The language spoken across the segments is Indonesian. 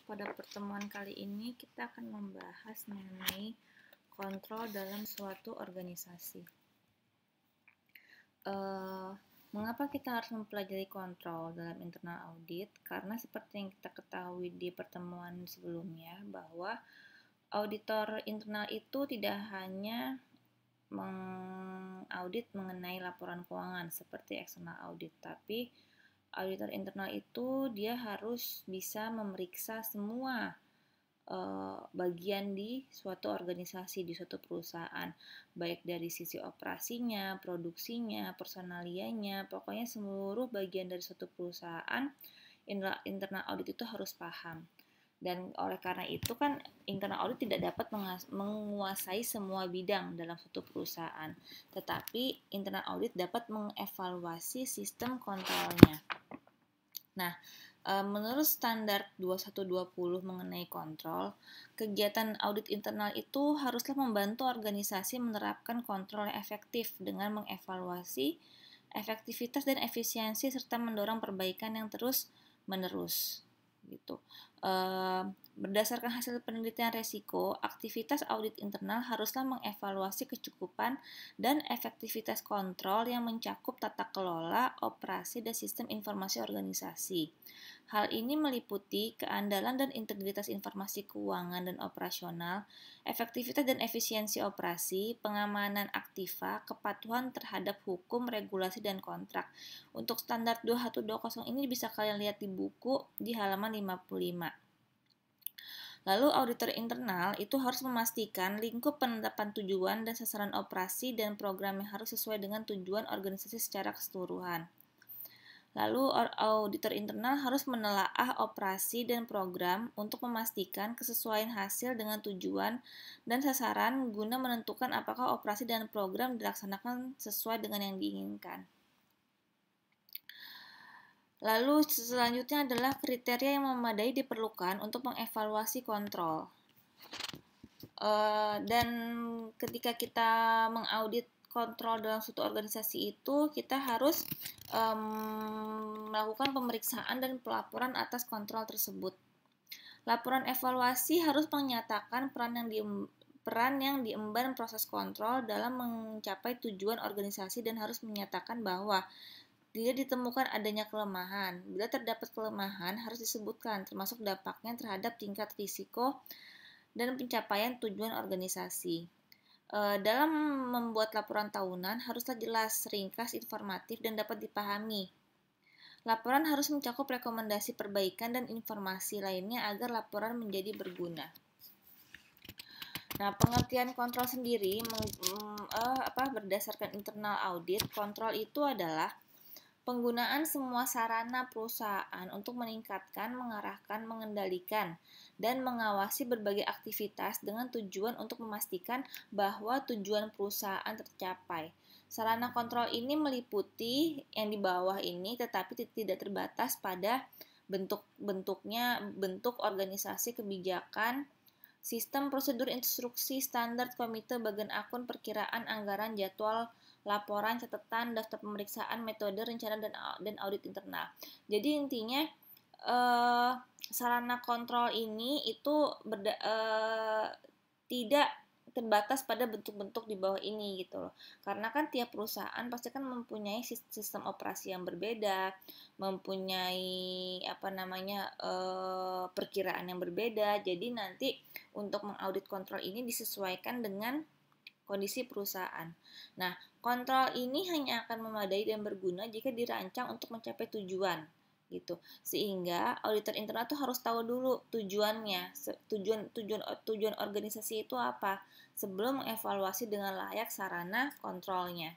pada pertemuan kali ini kita akan membahas mengenai kontrol dalam suatu organisasi. Mengapa kita harus mempelajari kontrol dalam internal audit? Karena seperti yang kita ketahui di pertemuan sebelumnya, bahwa auditor internal itu tidak hanya mengaudit mengenai laporan keuangan seperti external audit, tapi auditor internal itu dia harus bisa memeriksa semua bagian di suatu organisasi, di suatu perusahaan, baik dari sisi operasinya, produksinya, personalianya, pokoknya seluruh bagian dari suatu perusahaan, internal audit itu harus paham. Dan oleh karena itu kan internal audit tidak dapat menguasai semua bidang dalam suatu perusahaan, tetapi internal audit dapat mengevaluasi sistem kontrolnya. Nah, menurut standar 2120 mengenai kontrol, kegiatan audit internal itu haruslah membantu organisasi menerapkan kontrol yang efektif dengan mengevaluasi efektivitas dan efisiensi serta mendorong perbaikan yang terus-menerus. Gitu. Berdasarkan hasil penelitian resiko, aktivitas audit internal haruslah mengevaluasi kecukupan dan efektivitas kontrol yang mencakup tata kelola, operasi, dan sistem informasi organisasi. Hal ini meliputi keandalan dan integritas informasi keuangan dan operasional, efektivitas dan efisiensi operasi, pengamanan aktiva, kepatuhan terhadap hukum, regulasi, dan kontrak. Untuk standar 2120 ini bisa kalian lihat di buku di halaman 55. Lalu auditor internal itu harus memastikan lingkup penetapan tujuan dan sasaran operasi dan program yang harus sesuai dengan tujuan organisasi secara keseluruhan. Lalu auditor internal harus menelaah operasi dan program untuk memastikan kesesuaian hasil dengan tujuan dan sasaran guna menentukan apakah operasi dan program dilaksanakan sesuai dengan yang diinginkan. Lalu selanjutnya adalah kriteria yang memadai diperlukan untuk mengevaluasi kontrol. Dan ketika kita mengaudit kontrol dalam suatu organisasi itu, kita harus melakukan pemeriksaan dan pelaporan atas kontrol tersebut. Laporan evaluasi harus menyatakan peran yang diemban proses kontrol dalam mencapai tujuan organisasi dan harus menyatakan bahwa bila ditemukan adanya kelemahan. Bila terdapat kelemahan harus disebutkan, termasuk dampaknya terhadap tingkat risiko dan pencapaian tujuan organisasi. Dalam membuat laporan tahunan haruslah jelas, ringkas, informatif, dan dapat dipahami. Laporan harus mencakup rekomendasi perbaikan dan informasi lainnya agar laporan menjadi berguna. Nah, pengertian kontrol sendiri berdasarkan internal audit, kontrol itu adalah penggunaan semua sarana perusahaan untuk meningkatkan, mengarahkan, mengendalikan, dan mengawasi berbagai aktivitas dengan tujuan untuk memastikan bahwa tujuan perusahaan tercapai. Sarana kontrol ini meliputi yang di bawah ini, tetapi tidak terbatas pada bentuk organisasi, kebijakan, sistem, prosedur, instruksi, standar, komite, bagian akun, perkiraan, anggaran, jadwal, laporan, catatan, daftar pemeriksaan, metode, rencana, dan audit internal. Jadi intinya sarana kontrol ini itu tidak terbatas pada bentuk-bentuk di bawah ini gitu loh. Karena kan tiap perusahaan pasti kan mempunyai sistem operasi yang berbeda, mempunyai perkiraan yang berbeda. Jadi nanti untuk mengaudit kontrol ini disesuaikan dengan kondisi perusahaan. Nah, kontrol ini hanya akan memadai dan berguna jika dirancang untuk mencapai tujuan, gitu. Sehingga auditor internal tuh harus tahu dulu tujuannya, tujuan organisasi itu apa, sebelum mengevaluasi dengan layak sarana kontrolnya.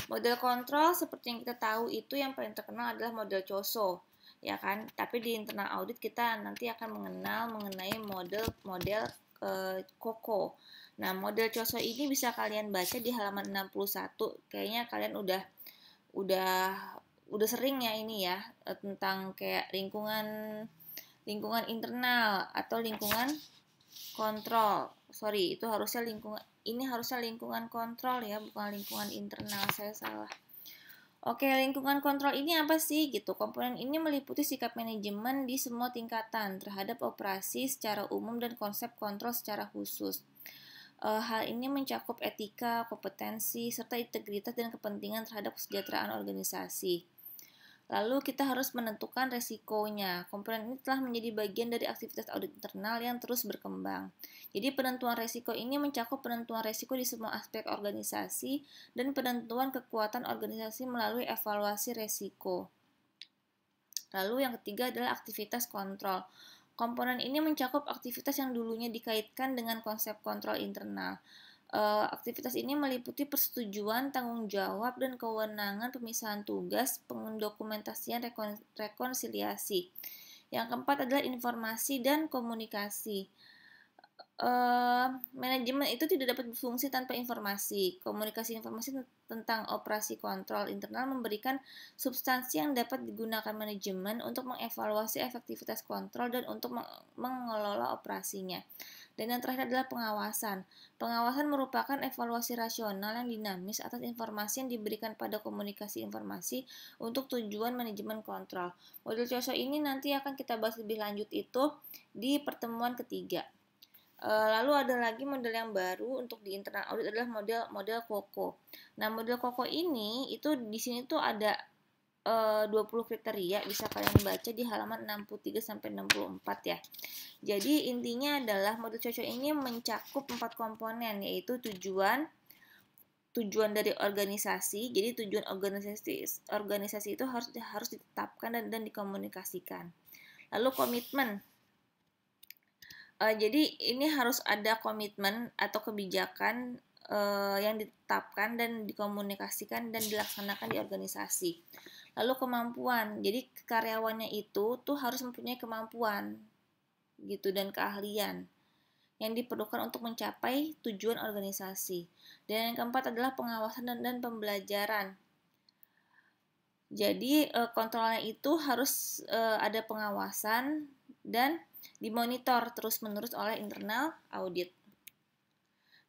Model kontrol seperti yang kita tahu itu yang paling terkenal adalah model COSO, ya kan? Tapi di internal audit kita nanti akan mengenai model COCO. Nah, model COSO ini bisa kalian baca di halaman 61. Kayaknya kalian udah sering ya ini ya, tentang kayak lingkungan internal atau lingkungan kontrol. Sorry, itu harusnya lingkungan kontrol ya, bukan lingkungan internal, saya salah. Oke, lingkungan kontrol ini apa sih gitu? Komponen ini meliputi sikap manajemen di semua tingkatan terhadap operasi secara umum dan konsep kontrol secara khusus. Hal ini mencakup etika, kompetensi, serta integritas dan kepentingan terhadap kesejahteraan organisasi. Lalu kita harus menentukan resikonya. Komponen ini telah menjadi bagian dari aktivitas audit internal yang terus berkembang. Jadi penentuan resiko ini mencakup penentuan resiko di semua aspek organisasi dan penentuan kekuatan organisasi melalui evaluasi resiko. Lalu yang ketiga adalah aktivitas kontrol. Komponen ini mencakup aktivitas yang dulunya dikaitkan dengan konsep kontrol internal. Aktivitas ini meliputi persetujuan, tanggung jawab, dan kewenangan pemisahan tugas, pendokumentasian, rekonsiliasi. Yang keempat adalah informasi dan komunikasi. Manajemen itu tidak dapat berfungsi tanpa informasi. Komunikasi informasi tentang operasi kontrol internal memberikan substansi yang dapat digunakan manajemen untuk mengevaluasi efektivitas kontrol dan untuk mengelola operasinya. Dan yang terakhir adalah pengawasan. Pengawasan merupakan evaluasi rasional yang dinamis atas informasi yang diberikan pada komunikasi informasi untuk tujuan manajemen kontrol. Model COSO ini nanti akan kita bahas lebih lanjut itu di pertemuan ketiga. Lalu ada lagi model yang baru untuk di internal audit adalah model COCO. Nah, model COCO ini itu di sini tuh ada 20 kriteria, bisa kalian baca di halaman 63 sampai 64 ya. Jadi intinya adalah model COCO ini mencakup 4 komponen, yaitu tujuan dari organisasi. Jadi tujuan organisasi itu harus ditetapkan dan dikomunikasikan. Lalu komitmen. Jadi ini harus ada komitmen atau kebijakan yang ditetapkan dan dikomunikasikan dan dilaksanakan di organisasi. Lalu kemampuan, jadi karyawannya itu tuh harus mempunyai kemampuan gitu dan keahlian yang diperlukan untuk mencapai tujuan organisasi. Dan yang keempat adalah pengawasan dan pembelajaran. Jadi kontrolnya itu harus ada pengawasan dan dimonitor terus-menerus oleh internal audit.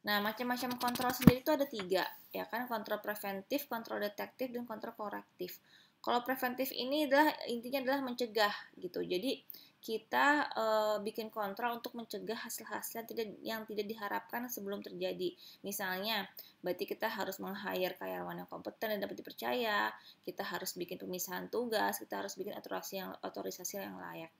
Nah, macam-macam kontrol sendiri itu ada 3, ya kan? Kontrol preventif, kontrol detektif, dan kontrol korektif. Kalau preventif ini intinya adalah mencegah gitu. Jadi kita bikin kontrol untuk mencegah hasil-hasil yang tidak diharapkan sebelum terjadi. Misalnya, berarti kita harus meng-hire karyawan yang kompeten dan dapat dipercaya. Kita harus bikin pemisahan tugas, kita harus bikin otorisasi yang layak.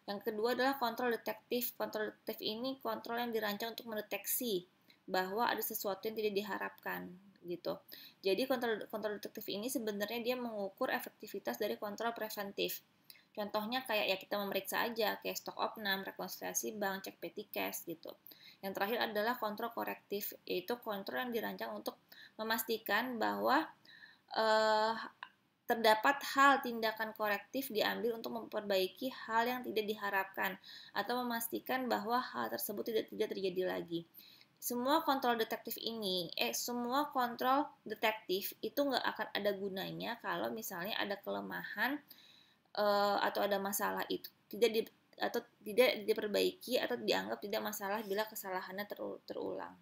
Yang kedua adalah kontrol detektif. Kontrol detektif ini kontrol yang dirancang untuk mendeteksi bahwa ada sesuatu yang tidak diharapkan gitu. Jadi kontrol detektif ini sebenarnya dia mengukur efektivitas dari kontrol preventif. Contohnya kayak ya kita memeriksa aja kayak stok opnam, rekonsiliasi bank, cek petty cash gitu. Yang terakhir adalah kontrol korektif, yaitu kontrol yang dirancang untuk memastikan bahwa terdapat hal tindakan korektif diambil untuk memperbaiki hal yang tidak diharapkan atau memastikan bahwa hal tersebut tidak terjadi lagi. Semua kontrol detektif itu nggak akan ada gunanya kalau misalnya ada kelemahan atau ada masalah itu tidak diperbaiki atau dianggap tidak masalah bila kesalahannya terulang.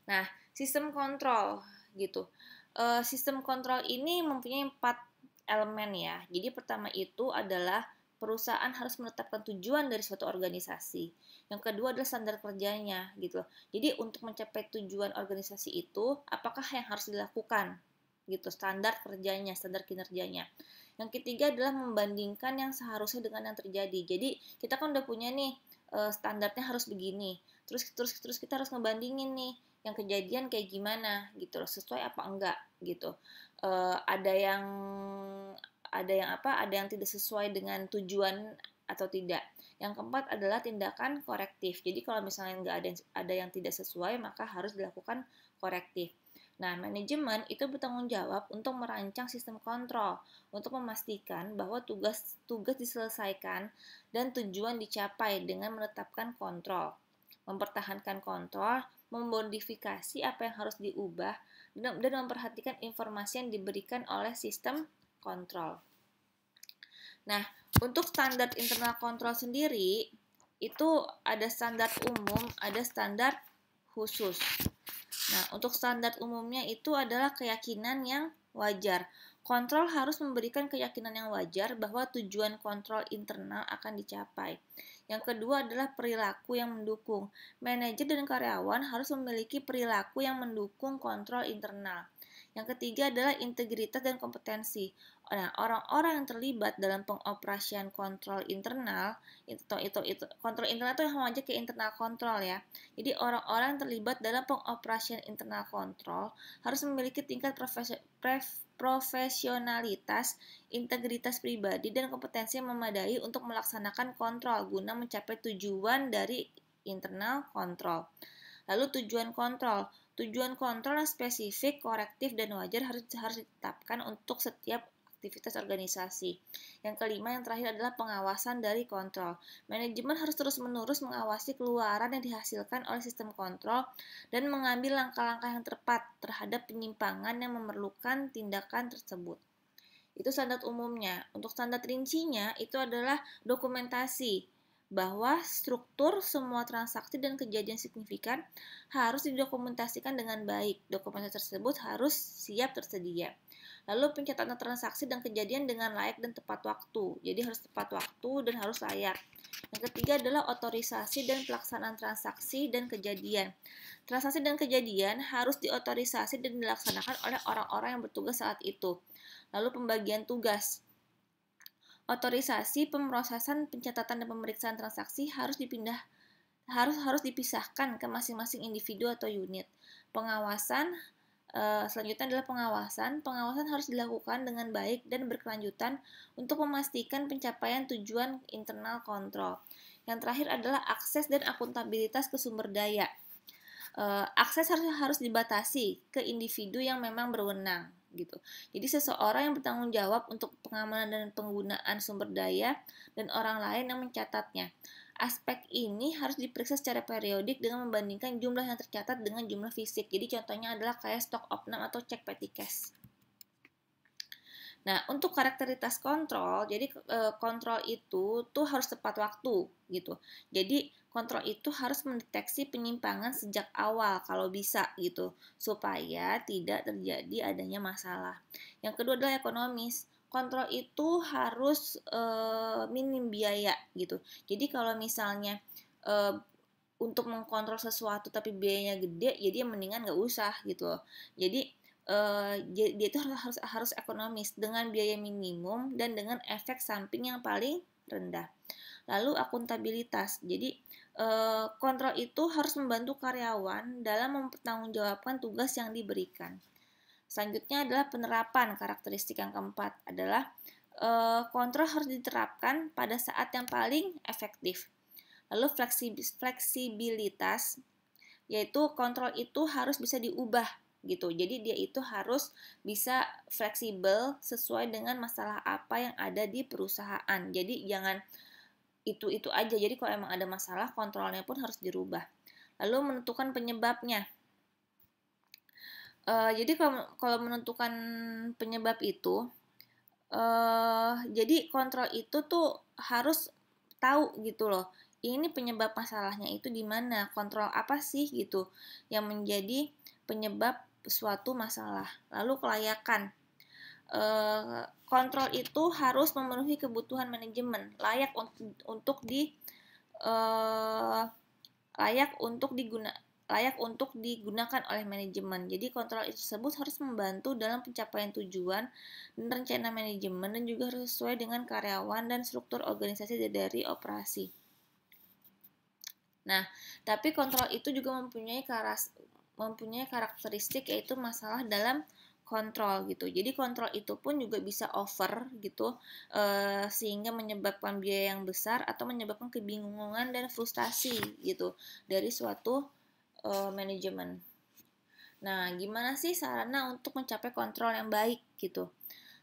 Nah, sistem kontrol gitu. Sistem kontrol ini mempunyai 4 elemen ya. Jadi pertama itu adalah perusahaan harus menetapkan tujuan dari suatu organisasi. Yang kedua adalah standar kerjanya gitu. Jadi untuk mencapai tujuan organisasi itu, apakah yang harus dilakukan gitu, standar kerjanya, standar kinerjanya. Yang ketiga adalah membandingkan yang seharusnya dengan yang terjadi. Jadi kita kan udah punya nih standarnya harus begini. Terus kita harus ngebandingin nih yang kejadian kayak gimana gitu loh, sesuai apa enggak gitu. Ada yang tidak sesuai dengan tujuan atau tidak. Yang keempat adalah tindakan korektif. Jadi kalau misalnya nggak ada yang tidak sesuai, maka harus dilakukan korektif. Nah, manajemen itu bertanggung jawab untuk merancang sistem kontrol, untuk memastikan bahwa tugas diselesaikan dan tujuan dicapai dengan menetapkan kontrol, mempertahankan kontrol, memodifikasi apa yang harus diubah, dan memperhatikan informasi yang diberikan oleh sistem kontrol. Nah, untuk standar internal kontrol sendiri, itu ada standar umum, ada standar khusus. Nah, untuk standar umumnya itu adalah keyakinan yang wajar. Kontrol harus memberikan keyakinan yang wajar bahwa tujuan kontrol internal akan dicapai. Yang kedua adalah perilaku yang mendukung. Manajer dan karyawan harus memiliki perilaku yang mendukung kontrol internal. Yang ketiga adalah integritas dan kompetensi. Nah, orang-orang yang terlibat dalam pengoperasian kontrol internal, kontrol internal itu yang sama aja kayak internal kontrol ya. Jadi orang-orang yang terlibat dalam pengoperasian internal kontrol harus memiliki tingkat profesionalitas, integritas pribadi, dan kompetensi yang memadai untuk melaksanakan kontrol guna mencapai tujuan dari internal kontrol. Lalu tujuan kontrol. Tujuan kontrol yang spesifik, korektif, dan wajar harus ditetapkan untuk setiap aktivitas organisasi. Yang kelima, yang terakhir adalah pengawasan dari kontrol. Manajemen harus terus-menerus mengawasi keluaran yang dihasilkan oleh sistem kontrol dan mengambil langkah-langkah yang tepat terhadap penyimpangan yang memerlukan tindakan tersebut. Itu standar umumnya. Untuk standar rincinya itu adalah dokumentasi, bahwa struktur semua transaksi dan kejadian signifikan harus didokumentasikan dengan baik. Dokumentasi tersebut harus siap tersedia. Lalu pencatatan transaksi dan kejadian dengan layak dan tepat waktu. Jadi harus tepat waktu dan harus layak. Yang ketiga adalah otorisasi dan pelaksanaan transaksi dan kejadian. Transaksi dan kejadian harus diotorisasi dan dilaksanakan oleh orang-orang yang bertugas saat itu. Lalu pembagian tugas. Otorisasi, pemrosesan, pencatatan dan pemeriksaan transaksi harus dipisahkan ke masing-masing individu atau unit. Pengawasan selanjutnya adalah pengawasan. Pengawasan harus dilakukan dengan baik dan berkelanjutan untuk memastikan pencapaian tujuan internal kontrol. Yang terakhir adalah akses dan akuntabilitas ke sumber daya. Akses harus dibatasi ke individu yang memang berwenang gitu. Jadi seseorang yang bertanggung jawab untuk pengamanan dan penggunaan sumber daya dan orang lain yang mencatatnya. Aspek ini harus diperiksa secara periodik dengan membandingkan jumlah yang tercatat dengan jumlah fisik. Jadi contohnya adalah kayak stok opnam atau cek petty cash. Nah, untuk karakteristikas kontrol, jadi kontrol itu tuh harus tepat waktu gitu. Jadi kontrol itu harus mendeteksi penyimpangan sejak awal kalau bisa gitu, supaya tidak terjadi adanya masalah. Yang kedua adalah ekonomis. Kontrol itu harus minim biaya gitu. Jadi kalau misalnya untuk mengkontrol sesuatu tapi biayanya gede, jadi mendingan nggak usah gitu. Jadi dia itu harus ekonomis dengan biaya minimum dan dengan efek samping yang paling rendah. Lalu akuntabilitas. Jadi kontrol itu harus membantu karyawan dalam mempertanggungjawabkan tugas yang diberikan. Selanjutnya adalah penerapan. Karakteristik yang keempat adalah kontrol harus diterapkan pada saat yang paling efektif. Lalu fleksibilitas, yaitu kontrol itu harus bisa diubah gitu. Jadi dia itu harus bisa fleksibel sesuai dengan masalah apa yang ada di perusahaan. Jadi jangan itu aja. Jadi kalau emang ada masalah, kontrolnya pun harus dirubah. Lalu menentukan penyebabnya. Jadi kalau menentukan penyebab itu, jadi kontrol itu tuh harus tahu gitu loh. Ini penyebab masalahnya itu di mana? Kontrol apa sih gitu yang menjadi penyebab suatu masalah. Lalu kelayakan. Kontrol itu harus memenuhi kebutuhan manajemen, layak untuk digunakan oleh manajemen. Jadi kontrol tersebut harus membantu dalam pencapaian tujuan dan rencana manajemen dan juga harus sesuai dengan karyawan dan struktur organisasi dari operasi. Nah, tapi kontrol itu juga mempunyai karakteristik yaitu masalah dalam kontrol gitu. Jadi kontrol itu pun juga bisa over gitu, sehingga menyebabkan biaya yang besar atau menyebabkan kebingungan dan frustasi gitu dari suatu manajemen. Nah, gimana sih sarana untuk mencapai kontrol yang baik gitu?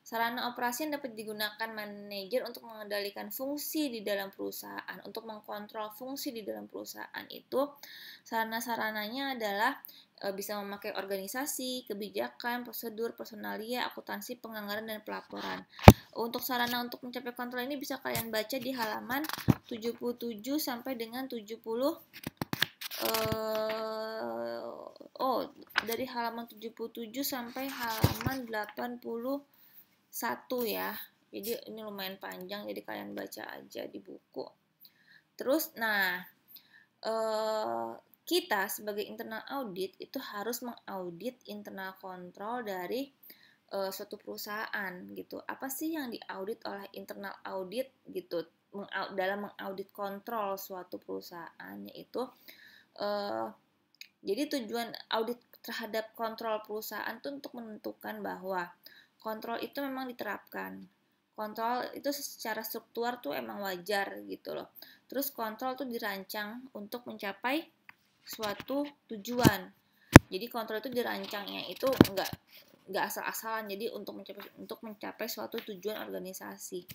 Sarana operasi yang dapat digunakan manajer untuk mengendalikan fungsi di dalam perusahaan, untuk mengkontrol fungsi di dalam perusahaan itu, sarana-sarananya adalah bisa memakai organisasi, kebijakan, prosedur, personalia, akuntansi, penganggaran, dan pelaporan. Untuk sarana untuk mencapai kontrol ini bisa kalian baca di halaman 77 sampai dengan 78. oh, dari halaman 77 sampai halaman 81 ya. Jadi ini lumayan panjang, jadi kalian baca aja di buku. Terus, nah, kita sebagai internal audit itu harus mengaudit internal kontrol dari suatu perusahaan gitu. Apa sih yang diaudit oleh internal audit gitu dalam mengaudit kontrol suatu perusahaan, yaitu jadi tujuan audit terhadap kontrol perusahaan itu untuk menentukan bahwa kontrol itu memang diterapkan. Kontrol itu secara struktur tuh emang wajar gitu loh. Terus kontrol tuh dirancang untuk mencapai suatu tujuan. Jadi kontrol itu dirancangnya itu nggak asal-asalan. Jadi untuk mencapai suatu tujuan organisasi.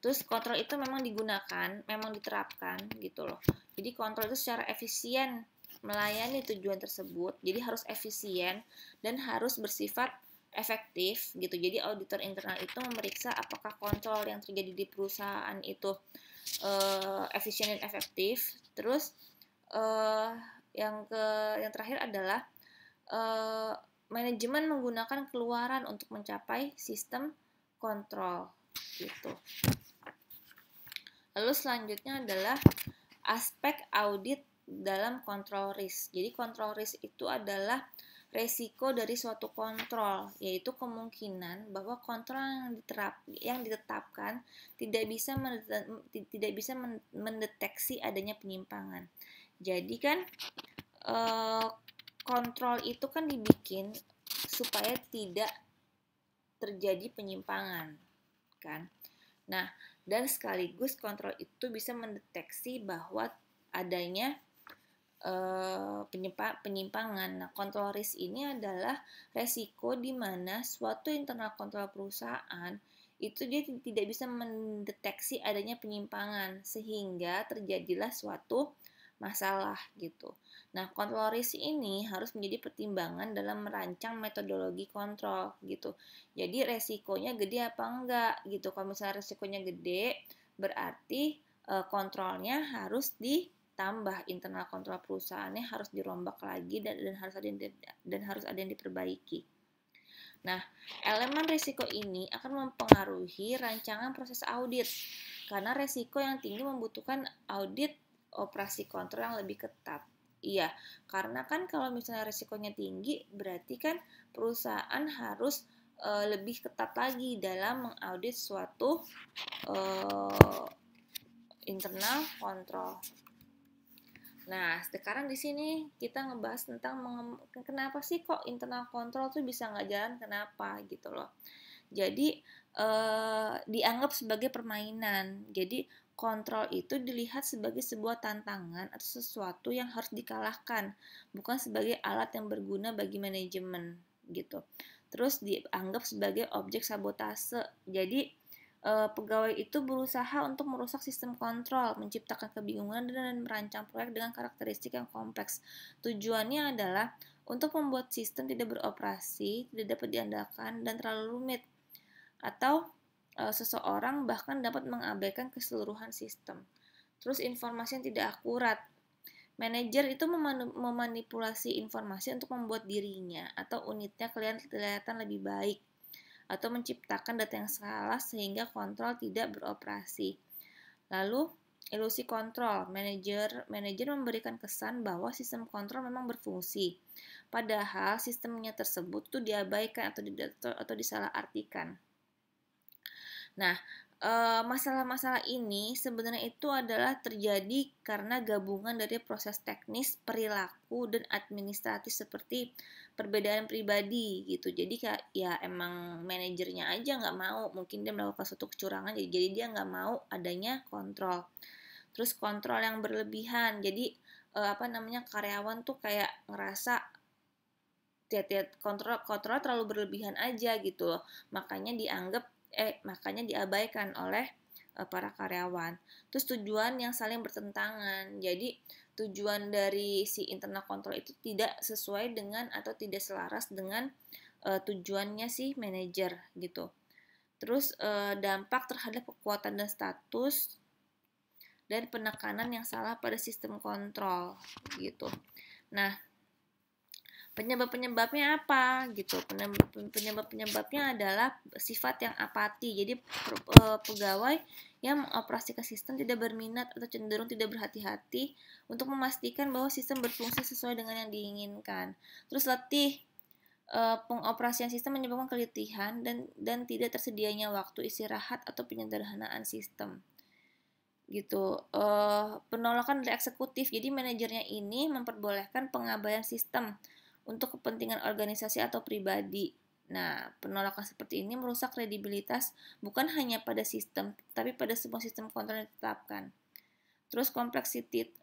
Terus kontrol itu memang digunakan, memang diterapkan gitu loh. Jadi kontrol itu secara efisien melayani tujuan tersebut. Jadi harus efisien dan harus bersifat efektif gitu. Jadi auditor internal itu memeriksa apakah kontrol yang terjadi di perusahaan itu efisien dan efektif. Terus yang terakhir adalah manajemen menggunakan keluaran untuk mencapai sistem kontrol gitu. Lalu selanjutnya adalah aspek audit dalam kontrol risk. Jadi kontrol risk itu adalah resiko dari suatu kontrol, yaitu kemungkinan bahwa kontrol yang ditetapkan tidak bisa mendeteksi adanya penyimpangan. Jadi kan kontrol itu kan dibikin supaya tidak terjadi penyimpangan, kan? Nah, dan sekaligus kontrol itu bisa mendeteksi bahwa adanya penyimpangan. Nah, kontrol risk ini adalah resiko di mana suatu internal kontrol perusahaan itu dia tidak bisa mendeteksi adanya penyimpangan sehingga terjadilah suatu masalah gitu. Nah, kontrol risk ini harus menjadi pertimbangan dalam merancang metodologi kontrol gitu. Jadi resikonya gede apa enggak gitu. Kalau misalnya resikonya gede, berarti kontrolnya harus ditambah, internal kontrol perusahaannya harus dirombak lagi dan harus ada yang diperbaiki. Nah, elemen risiko ini akan mempengaruhi rancangan proses audit karena risiko yang tinggi membutuhkan audit operasi kontrol yang lebih ketat. Iya, karena kan kalau misalnya risikonya tinggi, berarti kan perusahaan harus lebih ketat lagi dalam mengaudit suatu internal kontrol. Nah, sekarang di sini kita ngebahas tentang kenapa sih kok internal kontrol tuh bisa nggak jalan, kenapa gitu loh. Jadi dianggap sebagai permainan. Jadi kontrol itu dilihat sebagai sebuah tantangan atau sesuatu yang harus dikalahkan, bukan sebagai alat yang berguna bagi manajemen gitu. Terus dianggap sebagai objek sabotase. Jadi pegawai itu berusaha untuk merusak sistem kontrol, menciptakan kebingungan dan merancang proyek dengan karakteristik yang kompleks. Tujuannya adalah untuk membuat sistem tidak beroperasi, tidak dapat diandalkan, dan terlalu rumit. Atau seseorang bahkan dapat mengabaikan keseluruhan sistem. Terus informasi yang tidak akurat. Manajer itu memanipulasi informasi untuk membuat dirinya atau unitnya kelihatan lebih baik, atau menciptakan data yang salah sehingga kontrol tidak beroperasi. Lalu, ilusi kontrol. Manajer memberikan kesan bahwa sistem kontrol memang berfungsi, padahal sistemnya tersebut itu diabaikan atau disalahartikan. Nah, masalah-masalah ini sebenarnya itu adalah terjadi karena gabungan dari proses teknis, perilaku, dan administratif seperti perbedaan pribadi gitu. Jadi ya emang manajernya aja nggak mau, mungkin dia melakukan suatu kecurangan, jadi dia nggak mau adanya kontrol. Terus kontrol yang berlebihan, jadi karyawan tuh kayak ngerasa kontrol terlalu berlebihan aja gitu loh. Makanya diabaikan oleh para karyawan. Terus tujuan yang saling bertentangan. Jadi tujuan dari si internal kontrol itu tidak sesuai dengan atau tidak selaras dengan tujuannya si manajer gitu. Terus dampak terhadap kekuatan dan status dan penekanan yang salah pada sistem kontrol gitu. Nah, penyebab-penyebabnya apa gitu? Penyebab-penyebabnya adalah sifat yang apati. Jadi pegawai yang mengoperasikan sistem tidak berminat atau cenderung tidak berhati-hati untuk memastikan bahwa sistem berfungsi sesuai dengan yang diinginkan. Terus letih, pengoperasian sistem menyebabkan keletihan dan tidak tersedianya waktu istirahat atau penyederhanaan sistem gitu. Penolakan dari eksekutif, jadi manajernya ini memperbolehkan pengabaian sistem untuk kepentingan organisasi atau pribadi. Nah, penolakan seperti ini merusak kredibilitas bukan hanya pada sistem, tapi pada semua sistem kontrol yang ditetapkan. Terus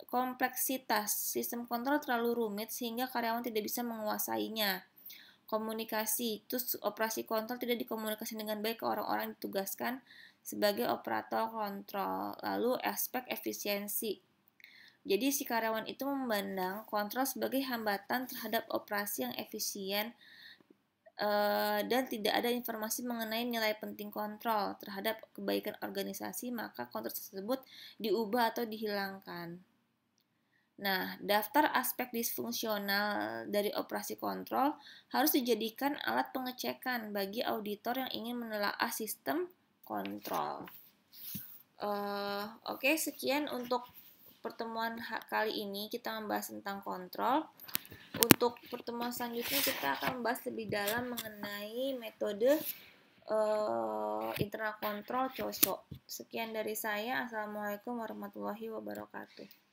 kompleksitas sistem kontrol terlalu rumit sehingga karyawan tidak bisa menguasainya. Komunikasi, terus operasi kontrol tidak dikomunikasikan dengan baik ke orang-orang yang ditugaskan sebagai operator kontrol. Lalu aspek efisiensi. Jadi si karyawan itu memandang kontrol sebagai hambatan terhadap operasi yang efisien dan tidak ada informasi mengenai nilai penting kontrol terhadap kebaikan organisasi, maka kontrol tersebut diubah atau dihilangkan. Nah, daftar aspek disfungsional dari operasi kontrol harus dijadikan alat pengecekan bagi auditor yang ingin menelaah sistem kontrol. Oke, sekian untuk pertemuan kali ini kita membahas tentang kontrol. Untuk pertemuan selanjutnya kita akan membahas lebih dalam mengenai metode internal kontrol COSO. Sekian dari saya. Assalamualaikum warahmatullahi wabarakatuh.